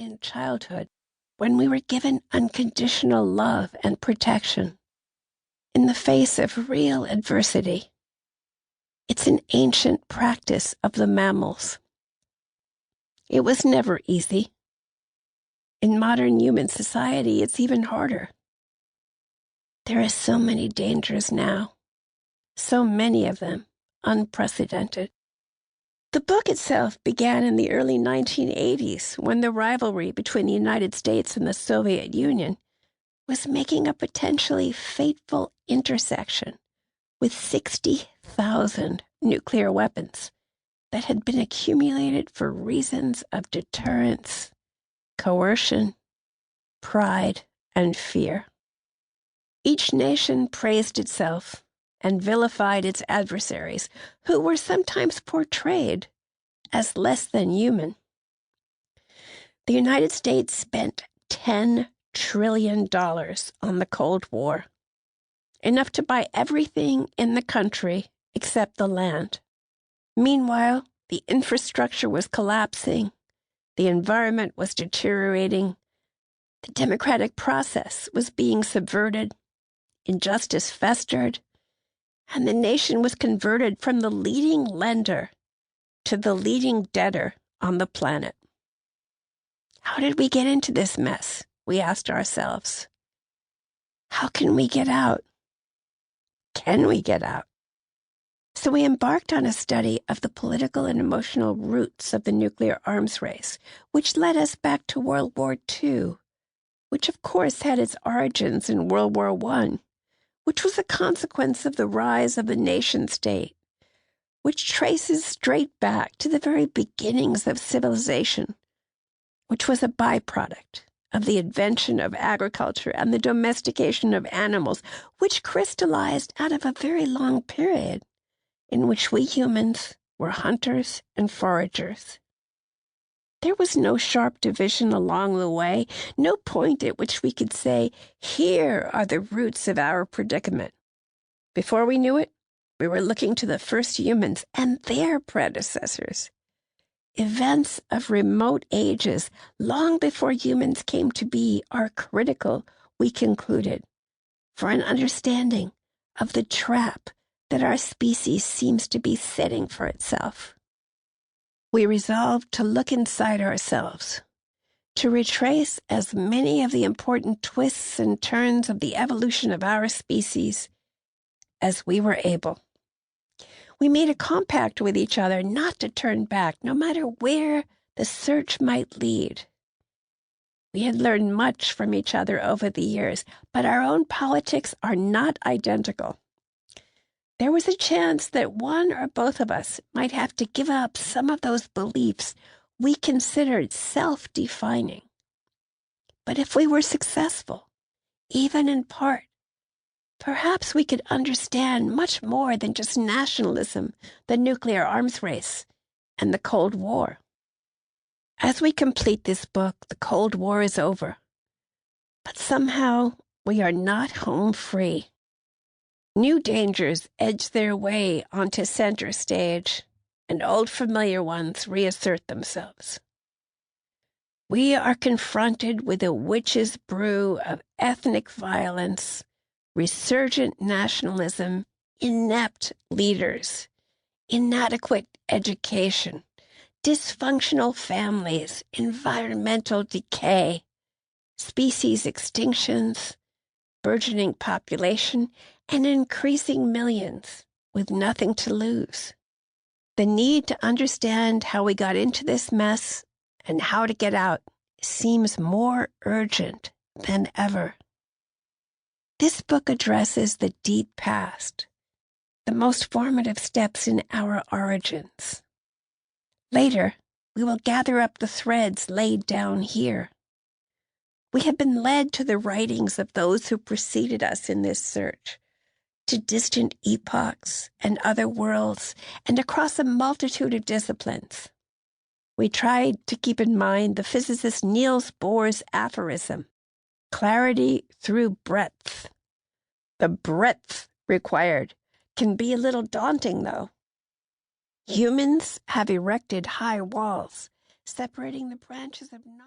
in childhood when we were given unconditional love and protection in the face of real adversity. It's an ancient practice of the mammals. It was never easy. In modern human society, it's even harder. There are so many dangers now, so many of them unprecedented. The book itself began in the early 1980s when the rivalry between the United States and the Soviet Union was making a potentially fateful intersection with 60,000 nuclear weapons that had been accumulated for reasons of deterrence, coercion, pride, and fear. Each nation praised itself and vilified its adversaries, who were sometimes portrayed as less than human. The United States spent $10 trillion on the Cold War, enough to buy everything in the country except the land. Meanwhile, the infrastructure was collapsing, the environment was deteriorating, the democratic process was being subverted, injustice festered, and the nation was converted from the leading lender to the leading debtor on the planet. How did we get into this mess? We asked ourselves. How can we get out? Can we get out? So we embarked on a study of the political and emotional roots of the nuclear arms race, which led us back to World War II, which of course had its origins in World War I, which was a consequence of the rise of the nation-state, which traces straight back to the very beginnings of civilization, which was a byproduct of the invention of agriculture and the domestication of animals, which crystallized out of a very long period in which we humans were hunters and foragers. There was no sharp division along the way, no point at which we could say, here are the roots of our predicament. Before we knew it, we were looking to the first humans and their predecessors. Events of remote ages, long before humans came to be, are critical, we concluded, for an understanding of the trap that our species seems to be setting for itself. We resolved to look inside ourselves, to retrace as many of the important twists and turns of the evolution of our species as we were able. We made a compact with each other not to turn back, no matter where the search might lead. We had learned much from each other over the years, but our own politics are not identical. There was a chance that one or both of us might have to give up some of those beliefs we considered self-defining. But if we were successful, even in part, perhaps we could understand much more than just nationalism, the nuclear arms race, and the Cold War. As we complete this book, the Cold War is over. But somehow we are not home free. New dangers edge their way onto center stage, and old familiar ones reassert themselves. We are confronted with a witch's brew of ethnic violence, resurgent nationalism, inept leaders, inadequate education, dysfunctional families, environmental decay, species extinctions, burgeoning population, and increasing millions with nothing to lose. The need to understand how we got into this mess and how to get out seems more urgent than ever. This book addresses the deep past, the most formative steps in our origins. Later, we will gather up the threads laid down here. We have been led to the writings of those who preceded us in this search, to distant epochs and other worlds, and across a multitude of disciplines. We tried to keep in mind the physicist Niels Bohr's aphorism, clarity through breadth. The breadth required can be a little daunting, though. Humans have erected high walls, separating the branches of knowledge.